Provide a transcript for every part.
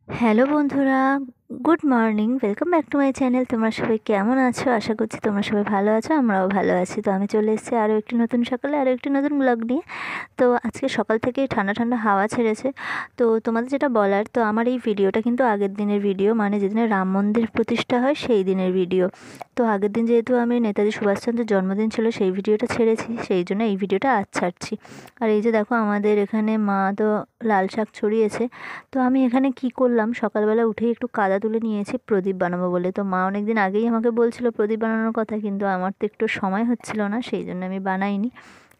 Hello বন্ধুরা, good morning. Welcome back to my channel. তোমরা সবাই কেমন আছো? আশা করছি তোমরা সবাই ভালো আছো, আমরাও ভালো আছি। তো আমি চলে এসেছি আরও একটি নতুন সকালে, আরও একটি নতুন ব্লগ নিয়ে। তো আজকে সকাল থেকেই ঠান্ডা ঠান্ডা হাওয়া ছেড়েছে। তো তোমাদের যেটা বলার, তো আমার এই ভিডিওটা কিন্তু আগের দিনের ভিডিও, মানে যেদিনে রাম মন্দির প্রতিষ্ঠা হয় সেই দিনের ভিডিও। তো আগের দিন যেহেতু আমি নেতাজি সুভাষচন্দ্রের জন্মদিন ছিল, সেই ভিডিওটা ছেড়েছি, সেই জন্য এই ভিডিওটা আজ ছাড়ছি। আর এই যে দেখো, আমাদের এখানে মা তো লাল শাক ছড়িয়েছে। তো আমি এখানে কি করলাম, সকালবেলা উঠেই একটু কাদা তুলে নিয়েছি প্রদীপ বানাবো বলে। তো মা অনেক দিন আগেই আমাকে বলছিল প্রদীপ বানানোর কথা, কিন্তু আমার তো একটু সময় হচ্ছিল না, সেই জন্য আমি বানাইনি।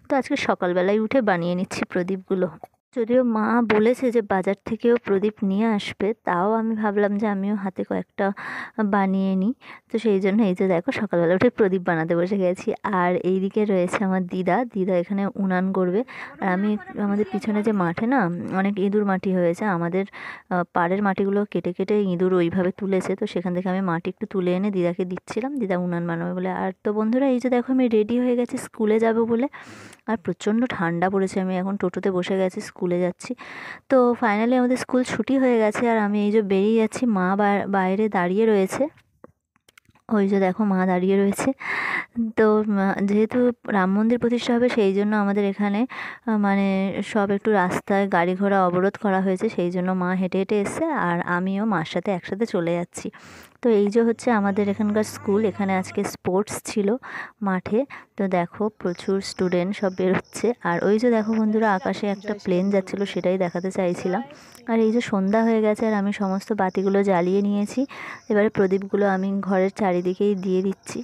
তো আজকে সকালবেলায় উঠে বানিয়ে নিচ্ছি প্রদীপগুলো। যদিও মা বলেছে যে বাজার থেকেও প্রদীপ নিয়ে আসবে, তাও আমি ভাবলাম যে আমিও হাতে কয়েকটা বানিয়ে নিই। তো সেই জন্য এই যে দেখো, সকালবেলা উঠে প্রদীপ বানাতে বসে গেছি। আর এইদিকে রয়েছে আমার দিদা। দিদা এখানে উনান করবে। আর আমি আমাদের পিছনে যে মাঠে না অনেক ইঁদুর মাটি হয়েছে, আমাদের পাড়ের মাটিগুলো কেটে কেটে ইঁদুর ওইভাবে তুলেছে। তো সেখান থেকে আমি মাটি একটু তুলে এনে দিদাকে দিচ্ছিলাম, দিদা উনান বানাবে বলে। আর তো বন্ধুরা, এই যে দেখো, আমি রেডি হয়ে গেছি স্কুলে যাব বলে। আর প্রচণ্ড ঠান্ডা পড়েছে, আমি এখন টোটোতে বসে গেছি, স্কুলে যাচ্ছি। তো ফাইনালি আমাদের স্কুল ছুটি হয়ে গেছে, আর আমি এই যে বেরিয়ে যাচ্ছি, মা বাইরে দাঁড়িয়ে রয়েছে। ওই যে দেখো, মা দাঁড়িয়ে রয়েছে। তো যেহেতু রাম মন্দির প্রতিষ্ঠা হবে, সেই জন্য আমাদের এখানে মানে সব একটু রাস্তায় গাড়ি ঘোড়া অবরোধ করা হয়েছে, সেই জন্য মা হেঁটে হেঁটে এসছে, আর আমিও মার সাথে একসাথে চলে যাচ্ছি। তো এই যে হচ্ছে আমাদের এখানকার স্কুল। এখানে আজকে স্পোর্টস ছিল মাঠে। তো দেখো, প্রচুর স্টুডেন্ট সব বেরোচ্ছে। আর ওই যে দেখো বন্ধুরা, আকাশে একটা প্লেন যাচ্ছিলো, সেটাই দেখাতে চাইছিলাম। আর এই যে সন্ধ্যা হয়ে গেছে, আর আমি সমস্ত বাতিগুলো জ্বালিয়ে নিয়েছি। এবারে প্রদীপগুলো আমি ঘরের চারিদিকেই দিয়ে দিচ্ছি।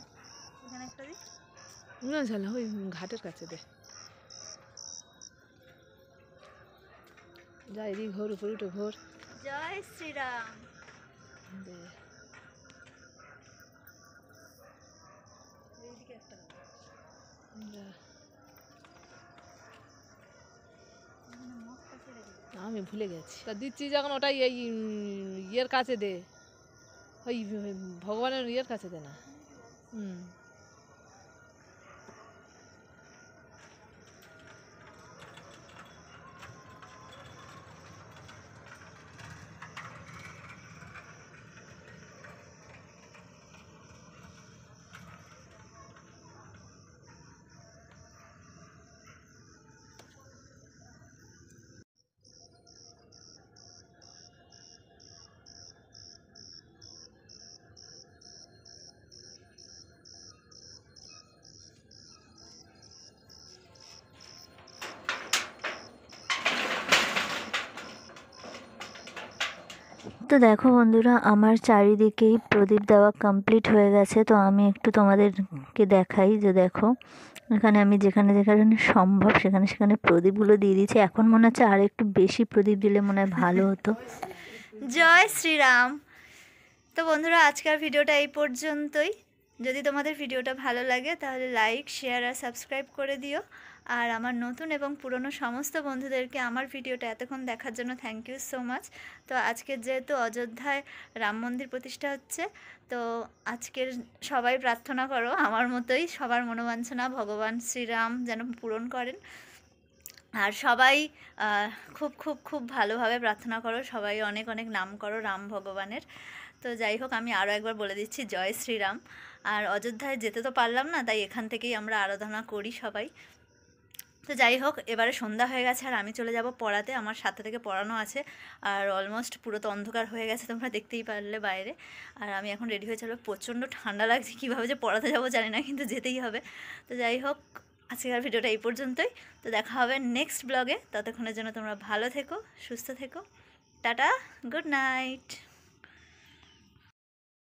না ঝালা ওই ঘাটের কাছে দে, যা এদিক ঘোর, উপরে উঠে ঘোর। জয় শ্রীরাম। দে যা। আমি ভুলে গেছি, তা দিচ্ছি যখন ওটাই এই ইয়ের কাছে দে, ওই ভগবানের ইয়ের কাছে দে না। হুম। তো দেখো বন্ধুরা, আমার চারিদিকেই প্রদীপ দেওয়া কমপ্লিট হয়ে গেছে। তো আমি একটু তোমাদেরকে দেখাই, যে দেখো, এখানে আমি যেখানে যেখানে সম্ভব সেখানে সেখানে প্রদীপগুলো দিয়ে দিয়েছি। এখন মনে হচ্ছে আর একটু বেশি প্রদীপ দিলে মনে হয় ভালো হতো। জয় শ্রীরাম। তো বন্ধুরা, আজকের ভিডিওটা এই পর্যন্তই। যদি তোমাদের ভিডিওটা ভালো লাগে তাহলে লাইক, শেয়ার আর সাবস্ক্রাইব করে দিও। আর আমার নতুন এবং পুরনো সমস্ত বন্ধুদেরকে আমার ভিডিওটা এতক্ষণ দেখার জন্য থ্যাংক ইউ সো মাচ। তো আজকের যেহেতু অযোধ্যায় রাম মন্দির প্রতিষ্ঠা হচ্ছে, তো আজকের সবাই প্রার্থনা করো আমার মতোই, সবার মনোবাঞ্ছনা ভগবান শ্রীরাম যেন পূরণ করেন। আর সবাই খুব খুব খুব ভালোভাবে প্রার্থনা করো, সবাই অনেক অনেক নাম করো রাম ভগবানের। তো যাই হোক, আমি আরও একবার বলে দিচ্ছি, জয় শ্রীরাম। আর অযোধ্যায় যেতে তো পারলাম না, তাই এখান থেকেই আমরা আরাধনা করি সবাই। তো যাই হোক, এবারে সন্ধ্যা হয়ে গেছে, আর আমি চলে যাব পড়াতে। আমার 7টা থেকে পড়ানো আছে, আর অলমোস্ট পুরো তো অন্ধকার হয়ে গেছে, তোমরা দেখতেই পারলে বাইরে। আর আমি এখন রেডি হয়ে চলবো, প্রচণ্ড ঠান্ডা লাগছে, কীভাবে যে পড়াতে যাবো জানি না, কিন্তু যেতেই হবে। তো যাই হোক, আজকের ভিডিওটা এই পর্যন্তই। তো দেখা হবে নেক্সট ব্লগে। ততক্ষণের জন্য তোমরা ভালো থেকো, সুস্থ থেকো। Tata, good night.